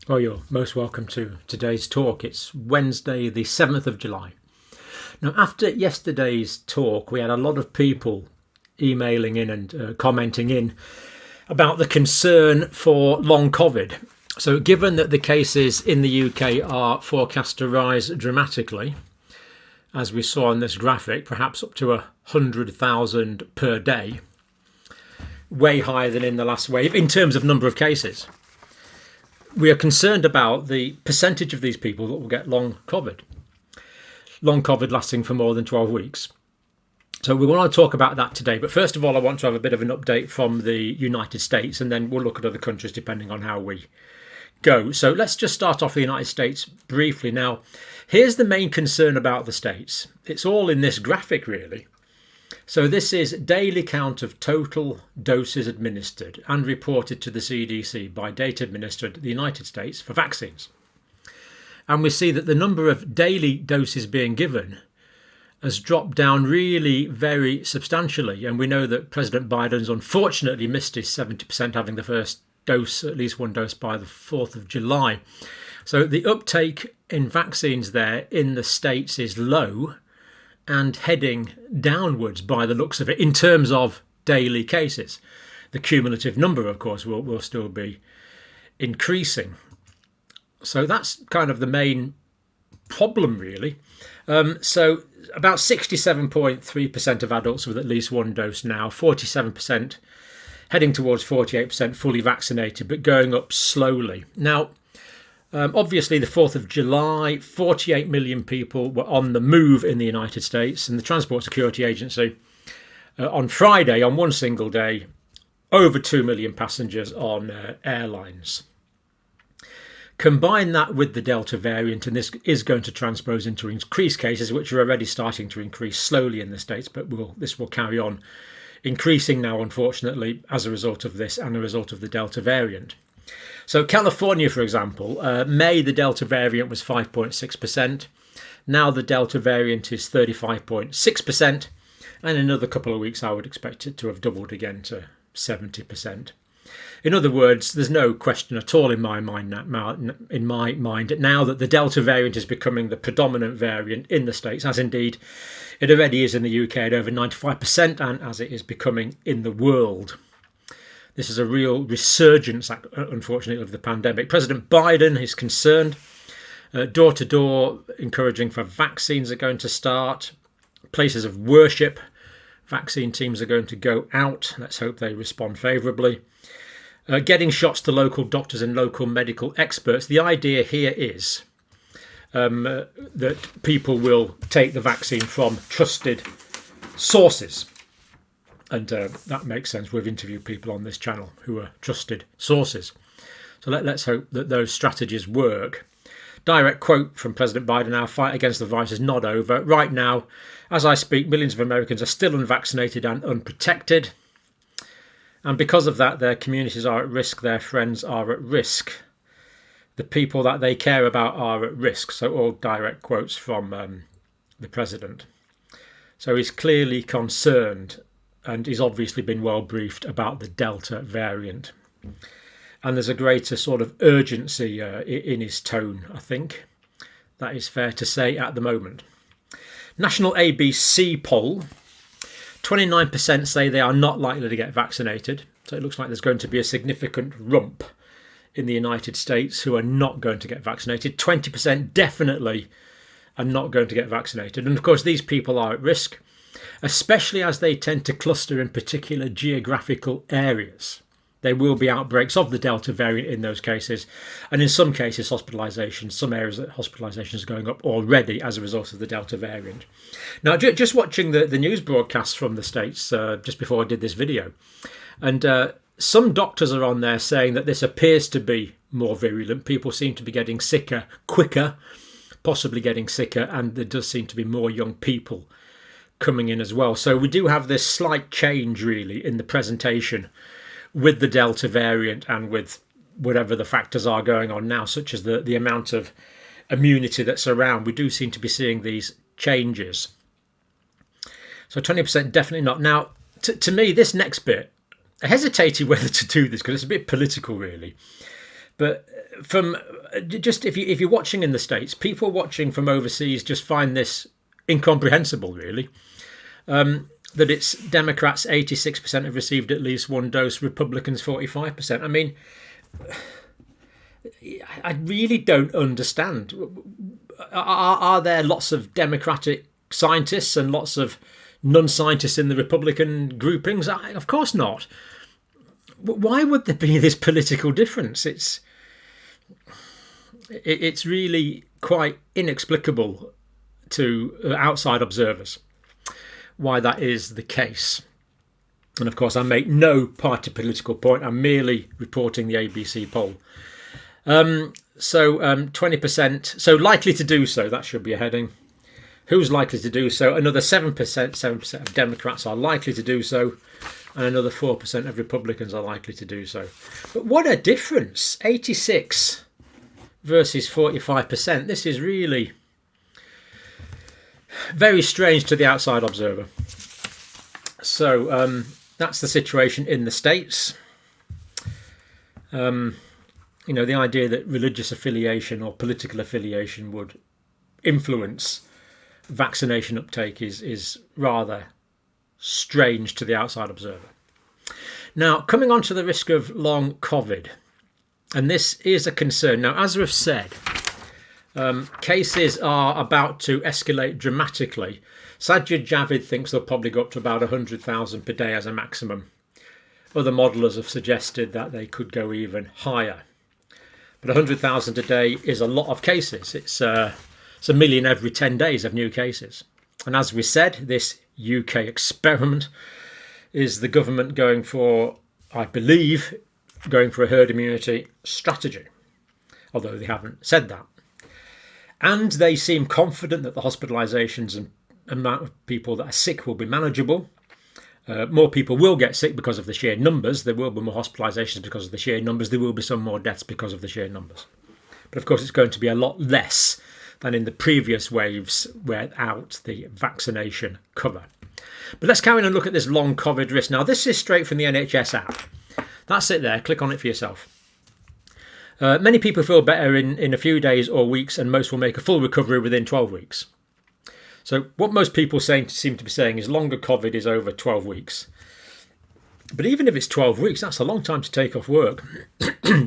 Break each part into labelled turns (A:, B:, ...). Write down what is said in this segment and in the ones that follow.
A: Well, you're most welcome to today's talk. It's Wednesday, the 7th of July. Now, after yesterday's talk, we had a lot of people emailing in and commenting in about the concern for long COVID. So given that the cases in the UK are forecast to rise dramatically, as we saw in this graphic, perhaps up to 100,000 per day, way higher than in the last wave in terms of number of cases, we are concerned about the percentage of these people that will get long COVID lasting for more than 12 weeks. So we want to talk about that today. But first of all, I want to have a bit of an update from the United States, and then we'll look at other countries depending on how we go. So let's just start off the United States briefly. Now, here's the main concern about the States. It's all in this graphic, really. So this is daily count of total doses administered and reported to the CDC by data administered in the United States for vaccines. And we see that the number of daily doses being given has dropped down really very substantially. And we know that President Biden's unfortunately missed his 70% having the first dose, at least one dose, by the 4th of July. So the uptake in vaccines there in the States is low and heading downwards by the looks of it in terms of daily cases. The cumulative number, of course, will still be increasing. So that's kind of the main problem, really. So about 67.3% of adults with at least one dose now, 47% heading towards 48% fully vaccinated, but going up slowly. Now, obviously, the 4th of July, 48 million people were on the move in the United States, and the Transport Security Agency on Friday, on one single day, over 2 million passengers on airlines. Combine that with the Delta variant, and this is going to transpose into increased cases, which are already starting to increase slowly in the States, but this will carry on increasing now, unfortunately, as a result of this and a result of the Delta variant. So California, for example, May the Delta variant was 5.6%. Now the Delta variant is 35.6%. And in another couple of weeks, I would expect it to have doubled again to 70%. In other words, there's no question at all in my mind now that the Delta variant is becoming the predominant variant in the States, as indeed it already is in the UK at over 95%, and as it is becoming in the world. This is a real resurgence, unfortunately, of the pandemic. President Biden is concerned. Door-to-door encouraging for vaccines are going to start. Places of worship, vaccine teams are going to go out. Let's hope they respond favourably. Getting shots to local doctors and local medical experts. The idea here is that people will take the vaccine from trusted sources. And that makes sense. We've interviewed people on this channel who are trusted sources. So let's hope that those strategies work. Direct quote from President Biden: "Our fight against the virus is not over. Right now, as I speak, millions of Americans are still unvaccinated and unprotected. And because of that, their communities are at risk. Their friends are at risk. The people that they care about are at risk." So all direct quotes from the president. So he's clearly concerned, and he's obviously been well briefed about the Delta variant. And there's a greater sort of urgency in his tone, I think. That is fair to say at the moment. National ABC poll, 29% say they are not likely to get vaccinated. So it looks like there's going to be a significant rump in the United States who are not going to get vaccinated. 20% definitely are not going to get vaccinated. And of course, these people are at risk, especially as they tend to cluster in particular geographical areas. There will be outbreaks of the Delta variant in those cases, and in some cases hospitalisations, some areas that hospitalisations are going up already as a result of the Delta variant. Now, just watching the news broadcasts from the States just before I did this video, and some doctors are on there saying that this appears to be more virulent. People seem to be getting sicker quicker, possibly getting sicker, and there does seem to be more young people coming in as well. So we do have this slight change really in the presentation with the Delta variant and with whatever the factors are going on now, such as the amount of immunity that's around. We do seem to be seeing these changes. So 20% definitely not. Now, to me, this next bit, I hesitated whether to do this because it's a bit political really. But from just if you're watching in the States, people watching from overseas just find this incomprehensible, really. That it's Democrats 86% have received at least one dose, Republicans 45%. I mean, I really don't understand. Are there lots of Democratic scientists and lots of non-scientists in the Republican groupings? Of course not. Why would there be this political difference? It's really quite inexplicable to outside observers why that is the case. And of course, I make no party political point. I'm merely reporting the ABC poll. 20%, so likely to do so, that should be a heading. Who's likely to do so? Another 7% of Democrats are likely to do so, and another 4% of Republicans are likely to do so. But what a difference, 86 versus 45%. This is really very strange to the outside observer. So that's the situation in the States. The idea that religious affiliation or political affiliation would influence vaccination uptake is rather strange to the outside observer. Now, coming on to the risk of long COVID, and this is a concern. Now, as we've said, cases are about to escalate dramatically. Sajid Javid thinks they'll probably go up to about 100,000 per day as a maximum. Other modelers have suggested that they could go even higher. But 100,000 a day is a lot of cases. It's a million every 10 days of new cases. And as we said, this UK experiment is the government going for, I believe, going for a herd immunity strategy, although they haven't said that. And they seem confident that the hospitalisations and amount of people that are sick will be manageable. More people will get sick because of the sheer numbers. There will be more hospitalisations because of the sheer numbers. There will be some more deaths because of the sheer numbers. But of course, it's going to be a lot less than in the previous waves without the vaccination cover. But let's carry on and look at this long COVID risk. Now, this is straight from the NHS app. That's it there. Click on it for yourself. Many people feel better in a few days or weeks, and most will make a full recovery within 12 weeks. So what most people seem to be saying is longer COVID is over 12 weeks. But even if it's 12 weeks, that's a long time to take off work.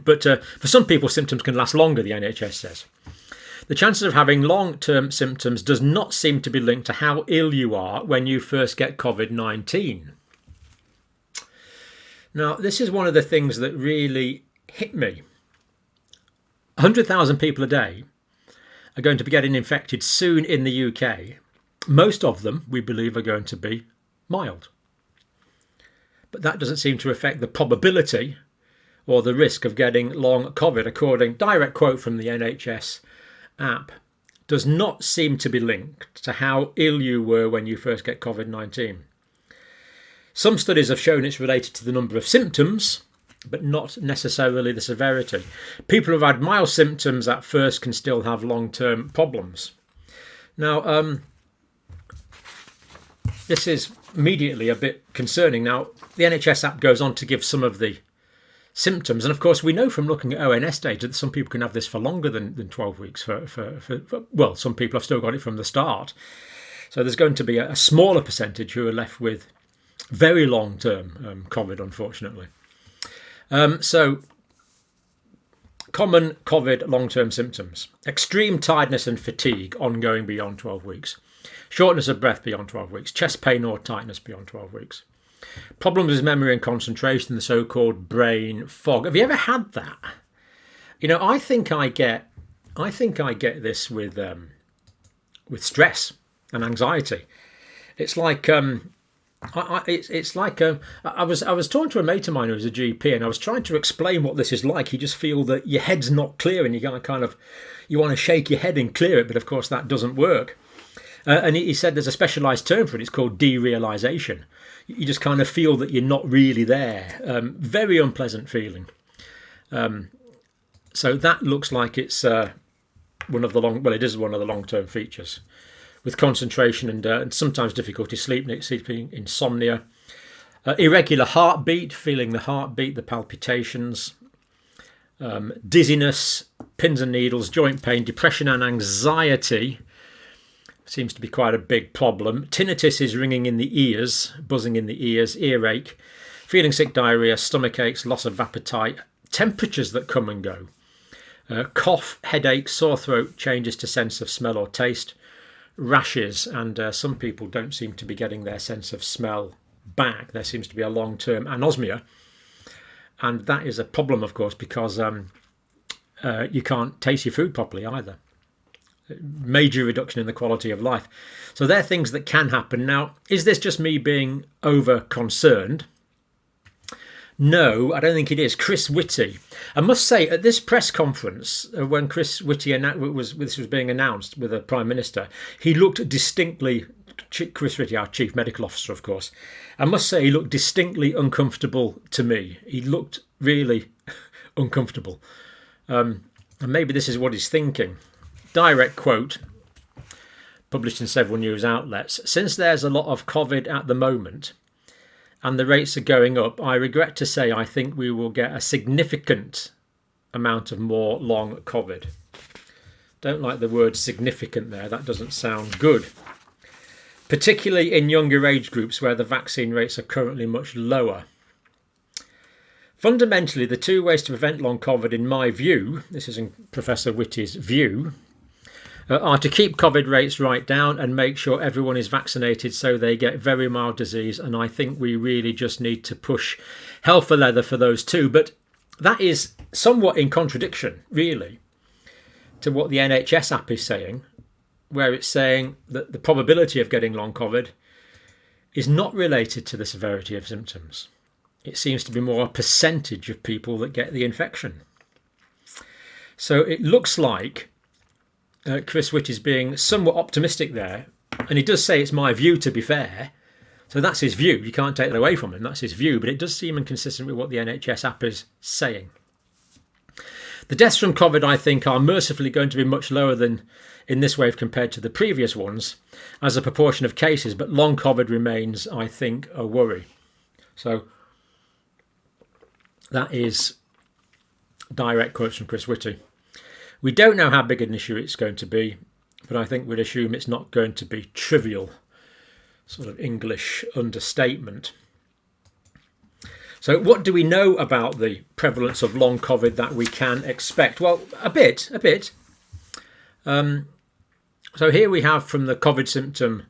A: But for some people, symptoms can last longer, the NHS says. The chances of having long-term symptoms does not seem to be linked to how ill you are when you first get COVID-19. Now, this is one of the things that really hit me. 100,000 people a day are going to be getting infected soon in the UK. Most of them, we believe, are going to be mild. But that doesn't seem to affect the probability or the risk of getting long COVID, according, direct quote from the NHS app, does not seem to be linked to how ill you were when you first get COVID-19. Some studies have shown it's related to the number of symptoms, but not necessarily the severity. People who've had mild symptoms at first can still have long-term problems. Now, this is immediately a bit concerning. Now, the NHS app goes on to give some of the symptoms, and of course we know from looking at ONS data that some people can have this for longer than 12 weeks. Well, some people have still got it from the start. So there's going to be a smaller percentage who are left with very long-term COVID, unfortunately. So, common COVID long-term symptoms: extreme tiredness and fatigue ongoing beyond 12 weeks, shortness of breath beyond 12 weeks, chest pain or tightness beyond 12 weeks, problems with memory and concentration, the so-called brain fog. Have you ever had that? I think I get this with stress and anxiety. It's like I was talking to a mate of mine who was a GP, and I was trying to explain what this is like. You just feel that your head's not clear, and you want to shake your head and clear it, but of course that doesn't work. And he said there's a specialised term for it. It's called derealisation. You just kind of feel that you're not really there. Very unpleasant feeling. So that looks like it's one of the long-term features, with concentration and sometimes difficulty sleeping, insomnia, irregular heartbeat, feeling the heartbeat, the palpitations, Dizziness, pins and needles, joint pain, depression and anxiety seems to be quite a big problem. Tinnitus is ringing in the ears, buzzing in the ears, earache, feeling sick, diarrhea, stomach aches, loss of appetite, temperatures that come and go, cough, headache, sore throat, changes to sense of smell or taste, rashes, and some people don't seem to be getting their sense of smell back. There seems to be a long-term anosmia, and that is a problem, of course, because you can't taste your food properly either. Major reduction in the quality of life. So they're things that can happen. Now, is this just me being over concerned? No, I don't think it is. Chris Whitty, I must say, at this press conference, when Chris Whitty this was being announced with the Prime Minister, he looked distinctly, Chris Whitty, our Chief Medical Officer, of course, I must say he looked distinctly uncomfortable to me. He looked really uncomfortable. And maybe this is what he's thinking. Direct quote, published in several news outlets. Since there's a lot of COVID at the moment and the rates are going up, I regret to say I think we will get a significant amount of more long COVID. Don't like the word significant there. That doesn't sound good. Particularly in younger age groups where the vaccine rates are currently much lower. Fundamentally, the two ways to prevent long COVID, in my view, this is in Professor Whitty's view, are to keep COVID rates right down and make sure everyone is vaccinated so they get very mild disease. And I think we really just need to push hell for leather for those two. But that is somewhat in contradiction, really, to what the NHS app is saying, where it's saying that the probability of getting long COVID is not related to the severity of symptoms. It seems to be more a percentage of people that get the infection. So it looks like Chris Whitty is being somewhat optimistic there. And he does say it's my view, to be fair. So that's his view. You can't take that away from him. That's his view. But it does seem inconsistent with what the NHS app is saying. The deaths from COVID, I think, are mercifully going to be much lower than in this wave compared to the previous ones as a proportion of cases. But long COVID remains, I think, a worry. So that is direct quotes from Chris Whitty. We don't know how big an issue it's going to be, but I think we'd assume it's not going to be trivial. Sort of English understatement. So what do we know about the prevalence of long COVID that we can expect? Well, a bit. So here we have from the COVID symptom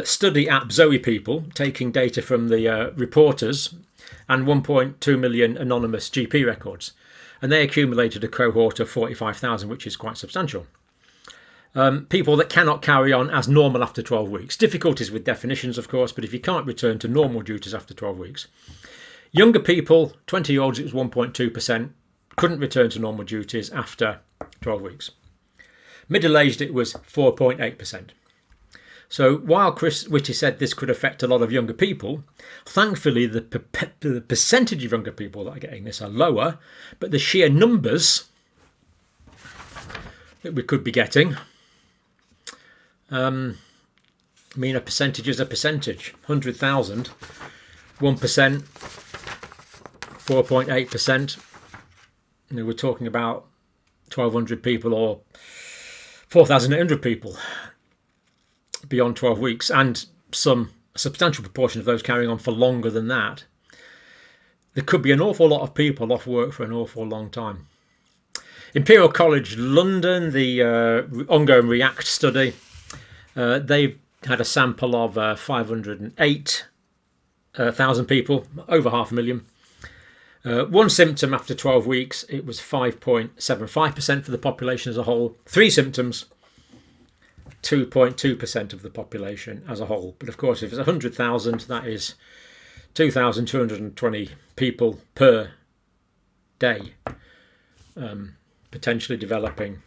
A: study app Zoe People, taking data from the reporters and 1.2 million anonymous GP records. And they accumulated a cohort of 45,000, which is quite substantial. People that cannot carry on as normal after 12 weeks. Difficulties with definitions, of course, but if you can't return to normal duties after 12 weeks. Younger people, 20-year-olds, it was 1.2%, couldn't return to normal duties after 12 weeks. Middle-aged, it was 4.8%. So while Chris Whitty said this could affect a lot of younger people, thankfully the percentage of younger people that are getting this are lower, but the sheer numbers that we could be getting, a percentage is a percentage. 100,000, 1%, 4.8%. We're talking about 1,200 people or 4,800 people beyond 12 weeks, and a substantial proportion of those carrying on for longer than that. There could be an awful lot of people off work for an awful long time. Imperial College London, the ongoing REACT study, they've had a sample of 508,000 people, over 500,000. One symptom after 12 weeks, it was 5.75% for the population as a whole. 3 symptoms, 2.2% of the population as a whole. But of course, if it's 100,000, that is 2,220 people per day potentially developing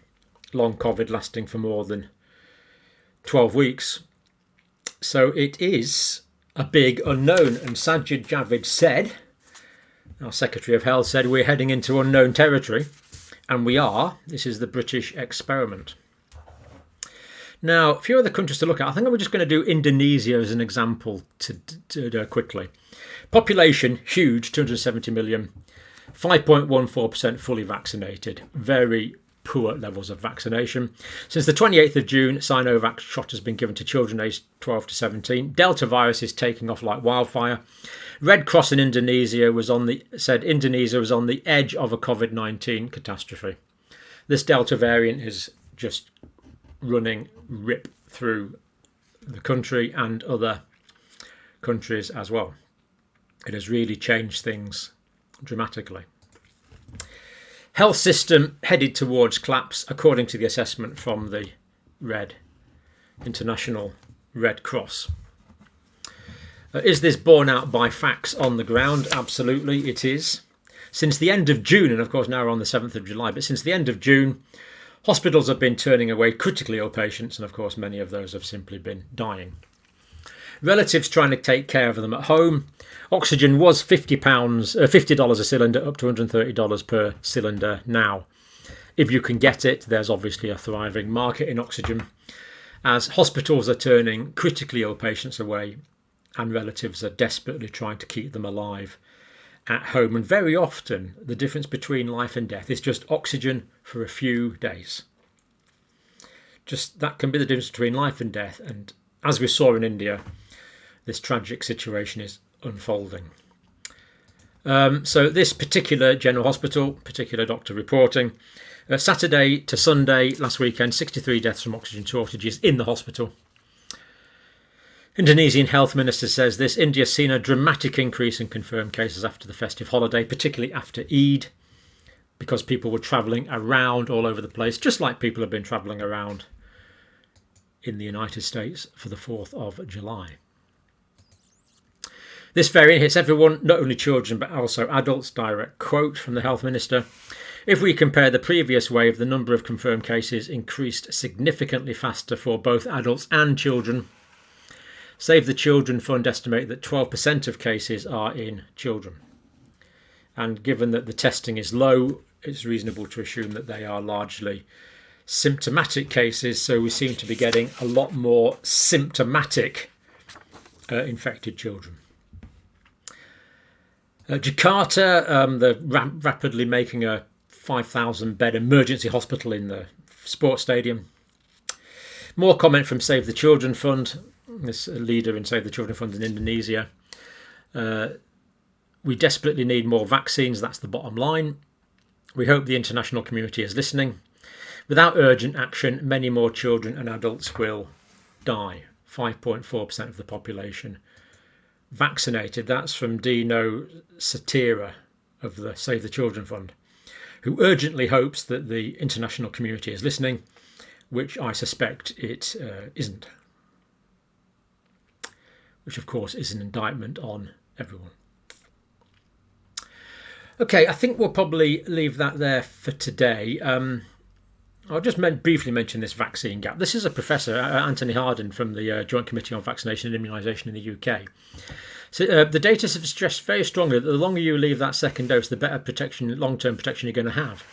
A: long COVID lasting for more than 12 weeks. So it is a big unknown. And Sajid Javid said, our Secretary of Health said, we're heading into unknown territory. And we are. This is the British experiment. Now, a few other countries to look at. I think I'm just going to do Indonesia as an example to quickly. Population, huge, 270 million. 5.14% fully vaccinated. Very poor levels of vaccination. Since the 28th of June, Sinovac shot has been given to children aged 12 to 17. Delta virus is taking off like wildfire. Red Cross in Indonesia said Indonesia was on the edge of a COVID-19 catastrophe. This Delta variant is just running rip through the country and other countries as well. It has really changed things dramatically. Health system headed towards collapse, according to the assessment from the International Red Cross. Is this borne out by facts on the ground? Absolutely, it is. Since the end of June, and of course now we're on the 7th of July, but since the end of June, hospitals have been turning away critically ill patients, and of course many of those have simply been dying. Relatives trying to take care of them at home. Oxygen was $50 a cylinder, up to $130 per cylinder now. If you can get it, there's obviously a thriving market in oxygen, as hospitals are turning critically ill patients away and relatives are desperately trying to keep them alive at home. And very often the difference between life and death is just oxygen for a few days. Just that can be the difference between life and death. And as we saw in India, this tragic situation is unfolding. So this particular general hospital, particular doctor reporting, Saturday to Sunday last weekend, 63 deaths from oxygen shortages in the hospital. Indonesian health minister says this. India's seen a dramatic increase in confirmed cases after the festive holiday, particularly after Eid, because people were travelling around all over the place, just like people have been travelling around in the United States for the 4th of July. This variant hits everyone, not only children but also adults. Direct quote from the health minister. If we compare the previous wave, the number of confirmed cases increased significantly faster for both adults and children. Save the Children Fund estimate that 12% of cases are in children. And given that the testing is low, it's reasonable to assume that they are largely symptomatic cases. So we seem to be getting a lot more symptomatic infected children. Jakarta, they're rapidly making a 5,000 bed emergency hospital in the sports stadium. More comment from Save the Children Fund, this leader in Save the Children Fund in Indonesia. We desperately need more vaccines, that's the bottom line. We hope the international community is listening. Without urgent action, many more children and adults will die. 5.4% of the population vaccinated. That's from Dino Satira of the Save the Children Fund, who urgently hopes that the international community is listening, which I suspect it isn't. Which, of course, is an indictment on everyone. Okay, I think we'll probably leave that there for today. I'll just briefly mention this vaccine gap. This is a professor, Anthony Harden, from the Joint Committee on Vaccination and Immunisation in the UK. So the data suggests very strongly that the longer you leave that second dose, the better protection, long-term protection you're going to have.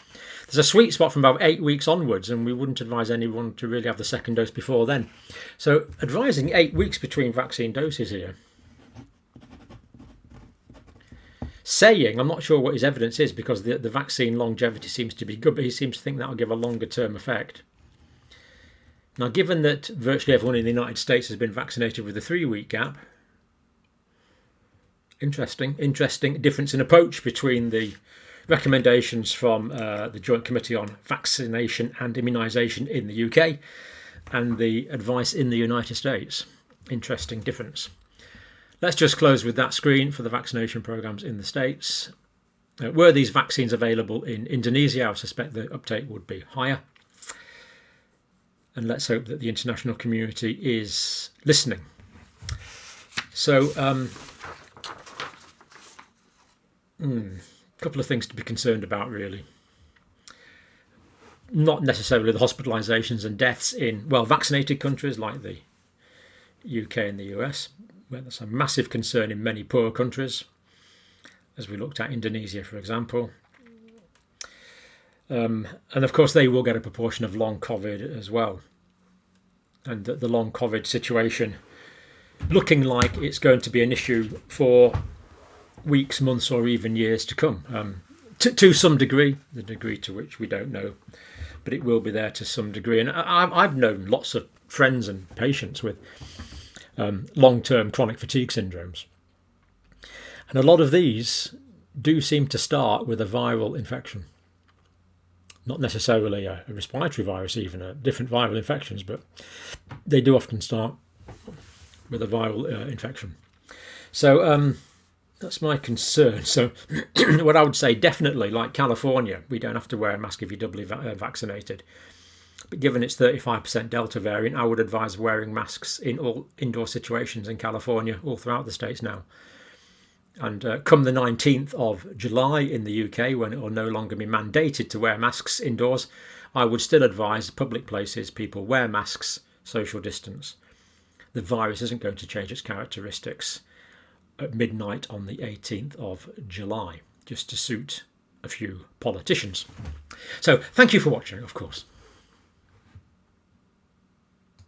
A: There's a sweet spot from about 8 weeks onwards, and we wouldn't advise anyone to really have the second dose before then. So advising 8 weeks between vaccine doses here. Saying, I'm not sure what his evidence is, because the vaccine longevity seems to be good, but he seems to think that will give a longer term effect. Now, given that virtually everyone in the United States has been vaccinated with a 3-week gap, interesting difference in approach between the recommendations from the Joint Committee on Vaccination and Immunisation in the UK and the advice in the United States. Interesting difference. Let's just close with that screen for the vaccination programmes in the States. Were these vaccines available in Indonesia, I suspect the uptake would be higher. And let's hope that the international community is listening. So, a couple of things to be concerned about, really. Not necessarily the hospitalisations and deaths in well-vaccinated countries like the UK and the US, where that's a massive concern in many poor countries, as we looked at Indonesia, for example. And of course, they will get a proportion of long COVID as well. And the long COVID situation looking like it's going to be an issue for weeks, months, or even years to come. to some degree, the degree to which we don't know, but it will be there to some degree. And I've known lots of friends and patients with long-term chronic fatigue syndromes, and a lot of these do seem to start with a viral infection. Not necessarily a respiratory virus, even different viral infections, but they do often start with a viral infection. So that's my concern. So what I would say, definitely, like California, we don't have to wear a mask if you're doubly vaccinated. But given its 35% Delta variant, I would advise wearing masks in all indoor situations in California, all throughout the states now. And come the 19th of July in the UK, when it will no longer be mandated to wear masks indoors, I would still advise public places, people wear masks, social distance. The virus isn't going to change its characteristics at midnight on the 18th of July, just to suit a few politicians. So thank you for watching, of course.